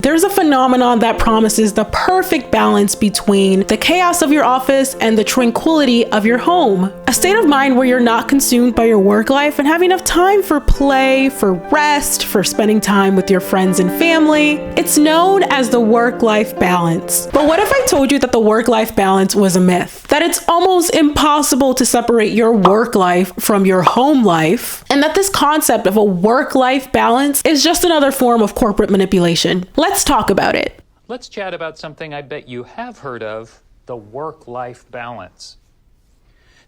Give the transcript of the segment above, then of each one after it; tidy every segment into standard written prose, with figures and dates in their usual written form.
there's a phenomenon that promises the perfect balance between the chaos of your office and the tranquility of your home. A state of mind where you're not consumed by your work life and have enough time for play, for rest, for spending time with your friends and family. It's known as the work-life balance. But what if I told you that the work-life balance was a myth? That it's almost impossible to separate your work life from your home life, and that this concept of a work-life balance is just another form of corporate manipulation. Let's talk about it. Let's chat about something I bet you have heard of, the work-life balance.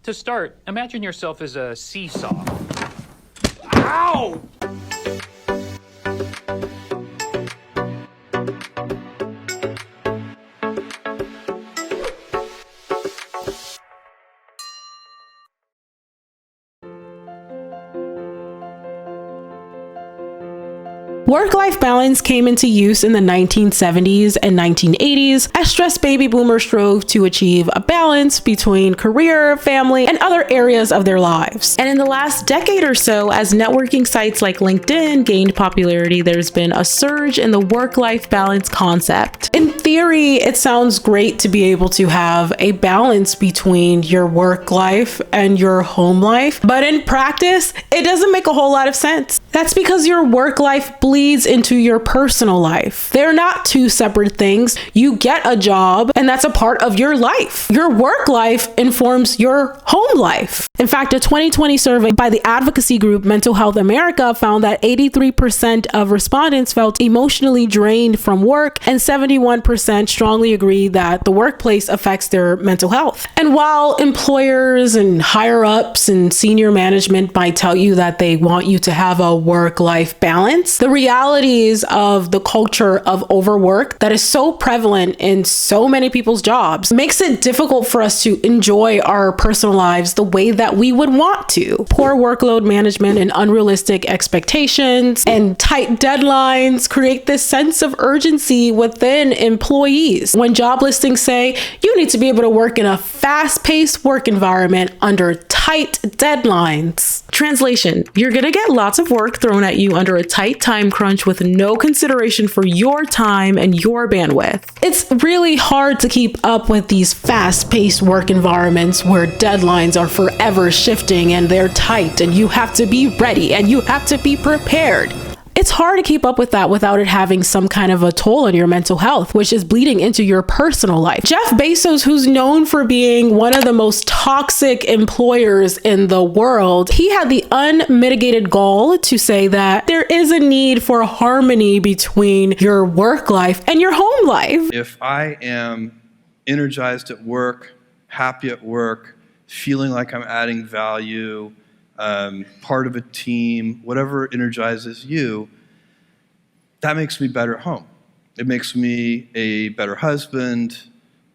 To start, imagine yourself as a seesaw. Ow! Work-life balance came into use in the 1970s and 1980s as stressed baby boomers strove to achieve a balance between career, family, and other areas of their lives. And in the last decade or so, as networking sites like LinkedIn gained popularity, there's been a surge in the work-life balance concept. In theory, it sounds great to be able to have a balance between your work life and your home life, but in practice, it doesn't make a whole lot of sense. That's because your work life bleeds into your personal life. They're not two separate things. You get a job, and that's a part of your life. Your work life informs your home life. In fact, a 2020 survey by the advocacy group Mental Health America found that 83% of respondents felt emotionally drained from work, and 71% strongly agree that the workplace affects their mental health. And while employers and higher ups and senior management might tell you that they want you to have a work-life balance, the realities of the culture of overwork that is so prevalent in so many people's jobs makes it difficult for us to enjoy our personal lives the way that we would want to. Poor workload management and unrealistic expectations and tight deadlines create this sense of urgency within employees. When job listings say you need to be able to work in a fast-paced work environment under tight deadlines. Translation: you're gonna get lots of work thrown at you under a tight time crunch with no consideration for your time and your bandwidth. It's really hard to keep up with these fast-paced work environments where deadlines are forever shifting and they're tight and you have to be ready and you have to be prepared. It's hard to keep up with that without it having some kind of a toll on your mental health, which is bleeding into your personal life. Jeff Bezos, who's known for being one of the most toxic employers in the world, he had the unmitigated gall to say that there is a need for harmony between your work life and your home life. If I am energized at work, happy at work, feeling like I'm adding value, part of a team, whatever energizes you, that makes me better at home. It makes me a better husband,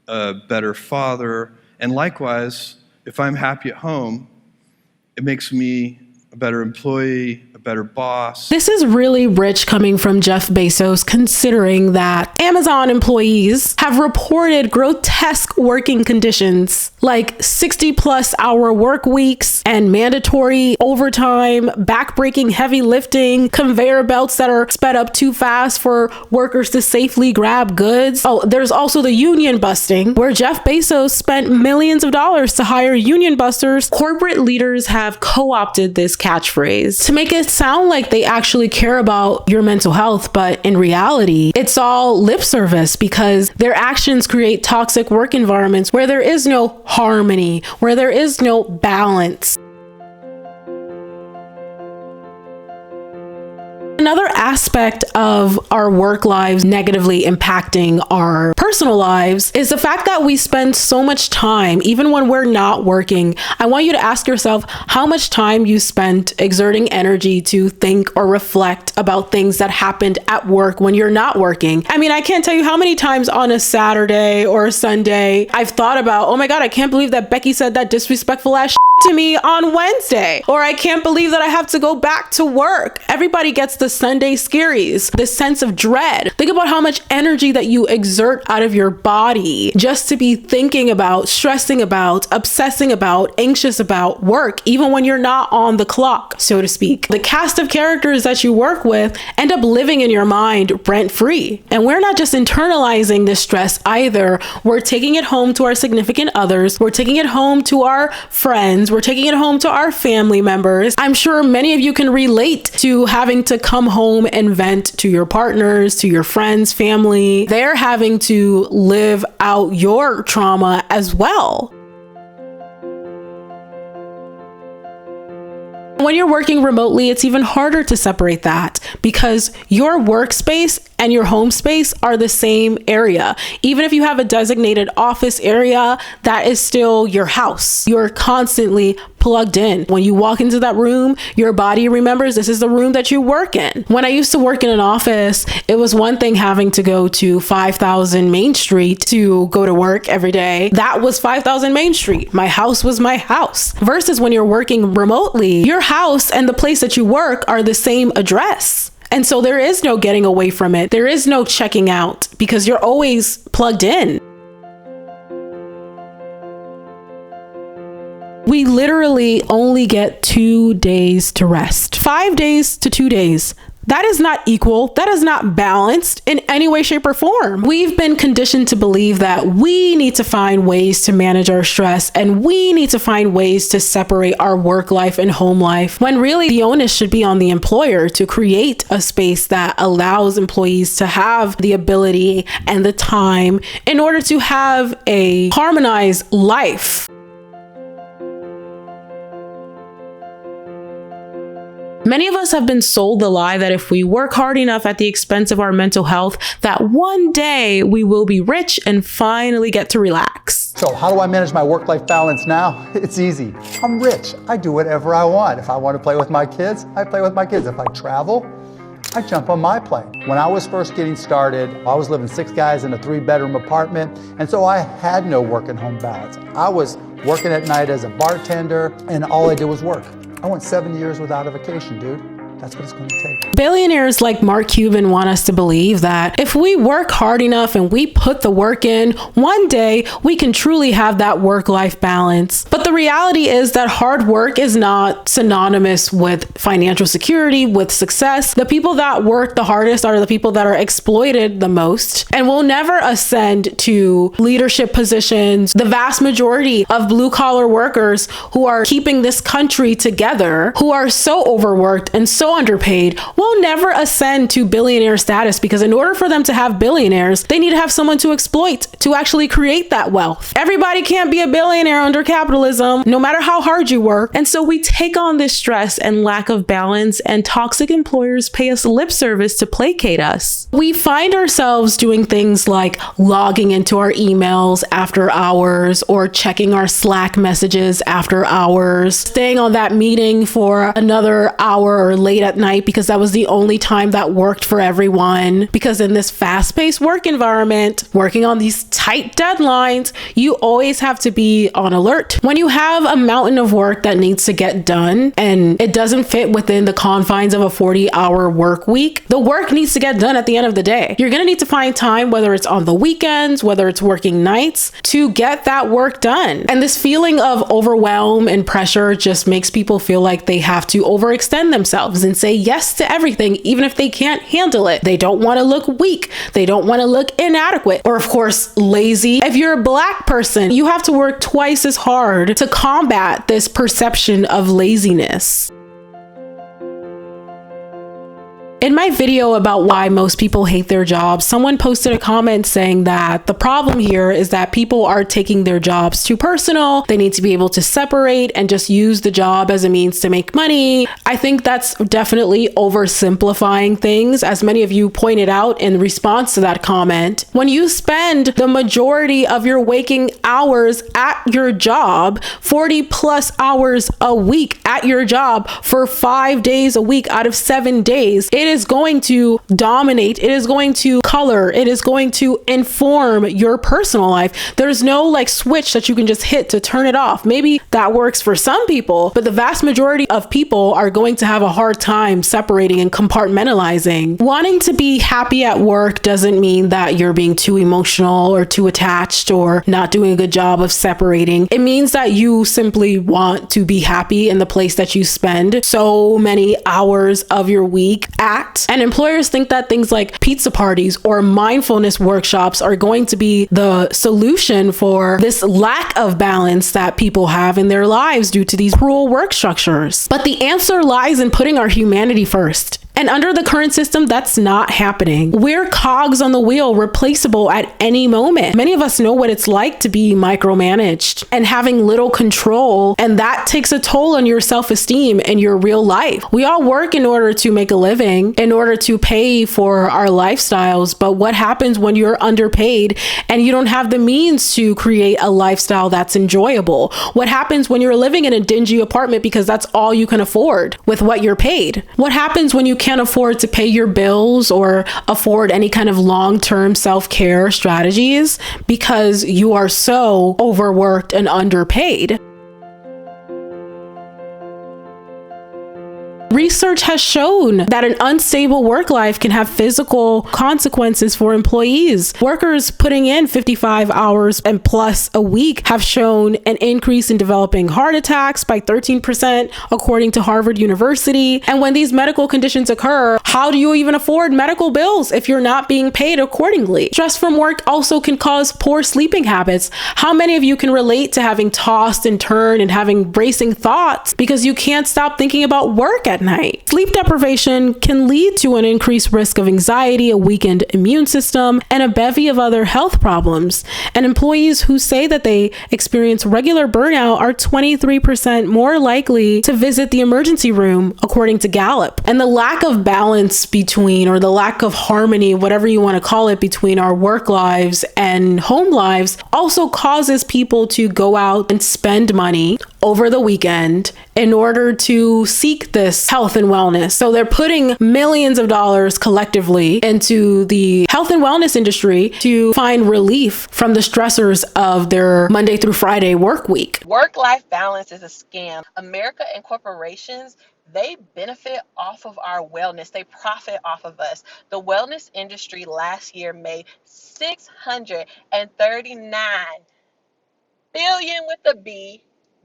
a better father, and likewise, if I'm happy at home, it makes me a better employee, a better boss. This is really rich coming from Jeff Bezos, considering that Amazon employees have reported grotesque working conditions like 60+ hour work weeks and mandatory overtime, backbreaking heavy lifting, conveyor belts that are sped up too fast for workers to safely grab goods. Oh, there's also the union busting, where Jeff Bezos spent millions of dollars to hire union busters. Corporate leaders have co-opted this catchphrase to make it sound like they actually care about your mental health, but in reality, it's all lip service because their actions create toxic work environments where there is no harmony, where there is no balance. Another aspect of our work lives negatively impacting our personal lives is the fact that we spend so much time, even when we're not working. I want you to ask yourself how much time you spent exerting energy to think or reflect about things that happened at work when you're not working. I mean, I can't tell you how many times on a Saturday or a Sunday I've thought about, oh my God, I can't believe that Becky said that disrespectful ass shit to me on Wednesday, or I can't believe that I have to go back to work. Everybody gets the Sunday scaries, the sense of dread. Think about how much energy that you exert out of your body just to be thinking about, stressing about, obsessing about, anxious about work, even when you're not on the clock, so to speak. The cast of characters that you work with end up living in your mind rent-free. And we're not just internalizing this stress either. We're taking it home to our significant others. We're taking it home to our friends. We're taking it home to our family members. I'm sure many of you can relate to having to come home and vent to your partners, to your friends, family. They're having to live out your trauma as well. When you're working remotely, it's even harder to separate that because your workspace and your home space are the same area. Even if you have a designated office area, that is still your house. You're constantly plugged in. When you walk into that room, your body remembers this is the room that you work in. When I used to work in an office, it was one thing having to go to 5000 Main Street to go to work every day. That was 5000 Main Street. My house was my house. Versus when you're working remotely, your house and the place that you work are the same address. And so there is no getting away from it. There is no checking out because you're always plugged in. We literally only get 2 days to rest. 5 days to 2 days. That is not equal. That is not balanced in any way, shape, or form. We've been conditioned to believe that we need to find ways to manage our stress and we need to find ways to separate our work life and home life, when really the onus should be on the employer to create a space that allows employees to have the ability and the time in order to have a harmonized life. Many of us have been sold the lie that if we work hard enough at the expense of our mental health, that one day we will be rich and finally get to relax. So how do I manage my work-life balance now? It's easy. I'm rich. I do whatever I want. If I want to play with my kids, I play with my kids. If I travel, I jump on my plane. When I was first getting started, I was living 6 guys in a 3-bedroom apartment, and so I had no work and home balance. I was working at night as a bartender, and all I did was work. I went 7 years without a vacation, dude. That's what it's going to take. Billionaires like Mark Cuban want us to believe that if we work hard enough and we put the work in, one day we can truly have that work-life balance. But the reality is that hard work is not synonymous with financial security, with success. The people that work the hardest are the people that are exploited the most and will never ascend to leadership positions. The vast majority of blue-collar workers who are keeping this country together, who are so overworked and so underpaid, will never ascend to billionaire status, because in order for them to have billionaires, they need to have someone to exploit to actually create that wealth. Everybody can't be a billionaire under capitalism, no matter how hard you work. And so we take on this stress and lack of balance, and toxic employers pay us lip service to placate us. We find ourselves doing things like logging into our emails after hours, or checking our Slack messages after hours, staying on that meeting for another hour or late at night because that was the only time that worked for everyone. Because in this fast-paced work environment, working on these tight deadlines, you always have to be on alert. When you have a mountain of work that needs to get done and it doesn't fit within the confines of a 40-hour work week, the work needs to get done at the end of the day. You're going to need to find time, whether it's on the weekends, whether it's working nights, to get that work done. And this feeling of overwhelm and pressure just makes people feel like they have to overextend themselves and say yes to everything, even if they can't handle it. They don't want to look weak. They don't want to look inadequate, or of course, lazy. If you're a Black person, you have to work twice as hard to combat this perception of laziness. In my video about why most people hate their jobs, someone posted a comment saying that the problem here is that people are taking their jobs too personal. They need to be able to separate and just use the job as a means to make money. I think that's definitely oversimplifying things, as many of you pointed out in response to that comment. When you spend the majority of your waking hours at your job, 40 plus hours a week at your job for 5 days a week out of 7 days, it it is going to dominate. It is going to color. It is going to inform your personal life. There's no like switch that you can just hit to turn it off. Maybe that works for some people, but the vast majority of people are going to have a hard time separating and compartmentalizing. Wanting to be happy at work doesn't mean that you're being too emotional or too attached or not doing a good job of separating. It means that you simply want to be happy in the place that you spend so many hours of your week at. And employers think that things like pizza parties or mindfulness workshops are going to be the solution for this lack of balance that people have in their lives due to these cruel work structures. But the answer lies in putting our humanity first. And under the current system, that's not happening. We're cogs on the wheel, replaceable at any moment. Many of us know what it's like to be micromanaged and having little control, and that takes a toll on your self-esteem and your real life. We all work in order to make a living, in order to pay for our lifestyles, but what happens when you're underpaid and you don't have the means to create a lifestyle that's enjoyable? What happens when you're living in a dingy apartment because that's all you can afford with what you're paid? What happens when you can't afford to pay your bills or afford any kind of long-term self-care strategies because you are so overworked and underpaid? Research has shown that an unstable work life can have physical consequences for employees. Workers putting in 55 hours and plus a week have shown an increase in developing heart attacks by 13%, according to Harvard University. And when these medical conditions occur, how do you even afford medical bills if you're not being paid accordingly? Stress from work also can cause poor sleeping habits. How many of you can relate to having tossed and turned and having racing thoughts because you can't stop thinking about work at night? Sleep deprivation can lead to an increased risk of anxiety, a weakened immune system, and a bevy of other health problems. And employees who say that they experience regular burnout are 23% more likely to visit the emergency room, according to Gallup. And the lack of balance between, or the lack of harmony, whatever you want to call it, between our work lives and home lives also causes people to go out and spend money over the weekend in order to seek this health and wellness. So they're putting millions of dollars collectively into the health and wellness industry to find relief from the stressors of their Monday through Friday work week. Work-life balance is a scam. America and corporations, they benefit off of our wellness. They profit off of us. The wellness industry last year made $639 billion with a B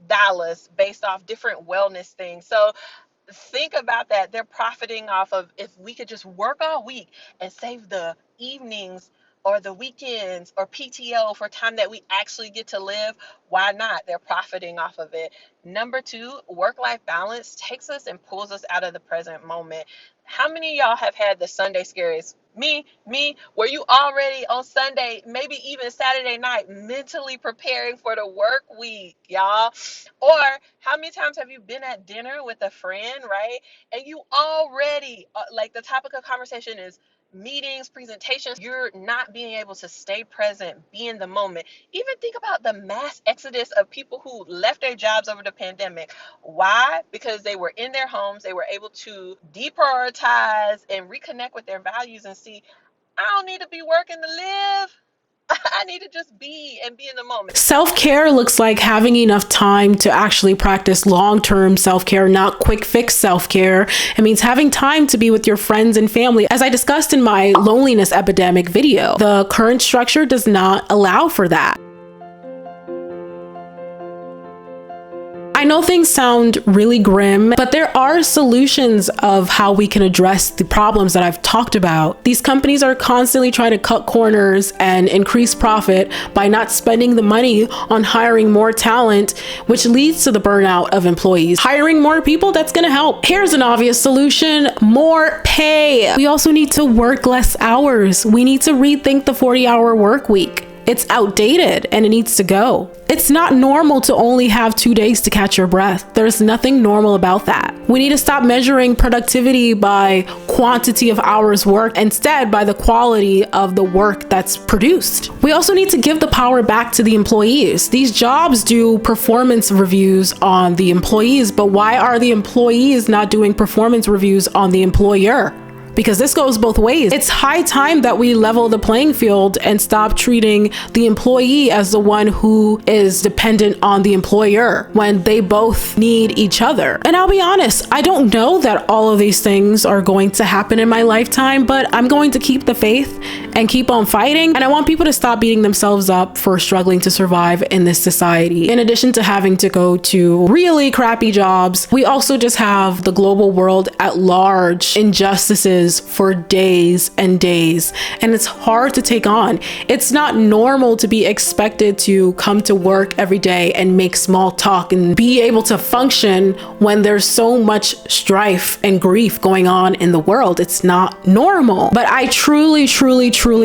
dollars based off different wellness things. So think about that. They're profiting off of, if we could just work all week and save the evenings or the weekends or PTO for time that we actually get to live, why not? They're profiting off of it. Number two, work-life balance takes us and pulls us out of the present moment. How many of y'all have had the Sunday scaries? Me, were you already on Sunday, maybe even Saturday night, mentally preparing for the work week, y'all? Or how many times have you been at dinner with a friend, right? And you already, like the topic of conversation is meetings, presentations, you're not being able to stay present, be in the moment. Even think about the mass exodus of people who left their jobs over the pandemic. Why? Because they were in their homes, they were able to deprioritize and reconnect with their values and see, I don't need to be working to live. I need to just be in the moment. Self-care looks like having enough time to actually practice long-term self-care, not quick fix self-care. It means having time to be with your friends and family. As I discussed in my loneliness epidemic video, the current structure does not allow for that. I know things sound really grim, but there are solutions of how we can address the problems that I've talked about. These companies are constantly trying to cut corners and increase profit by not spending the money on hiring more talent, which leads to the burnout of employees. Hiring more people, that's going to help. Here's an obvious solution: more pay. We also need to work less hours. We need to rethink the 40-hour work week. It's outdated and it needs to go. It's not normal to only have 2 days to catch your breath. There's nothing normal about that. We need to stop measuring productivity by quantity of hours worked, instead by the quality of the work that's produced. We also need to give the power back to the employees. These jobs do performance reviews on the employees, but why are the employees not doing performance reviews on the employer? because this goes both ways. It's high time that we level the playing field and stop treating the employee as the one who is dependent on the employer when they both need each other. And I'll be honest, I don't know that all of these things are going to happen in my lifetime, but I'm going to keep the faith and keep on fighting. And I want people to stop beating themselves up for struggling to survive in this society. In addition to having to go to really crappy jobs, we also just have the global world at large injustices for days and days. And it's hard to take on. It's not normal to be expected to come to work every day and make small talk and be able to function when there's so much strife and grief going on in the world. It's not normal. But I truly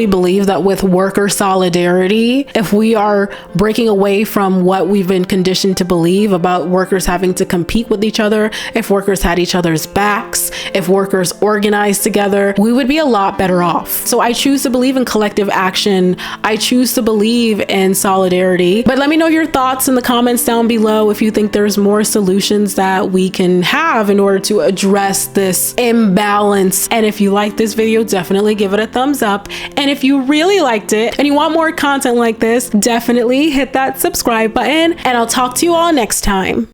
believe that with worker solidarity, if we are breaking away from what we've been conditioned to believe about workers having to compete with each other, if workers had each other's backs, if workers organized together, we would be a lot better off. So I choose to believe in collective action. I choose to believe in solidarity. But let me know your thoughts in the comments down below if you think there's more solutions that we can have in order to address this imbalance. And if you like this video, definitely give it a thumbs up. And if you really liked it and you want more content like this, definitely hit that subscribe button, and I'll talk to you all next time.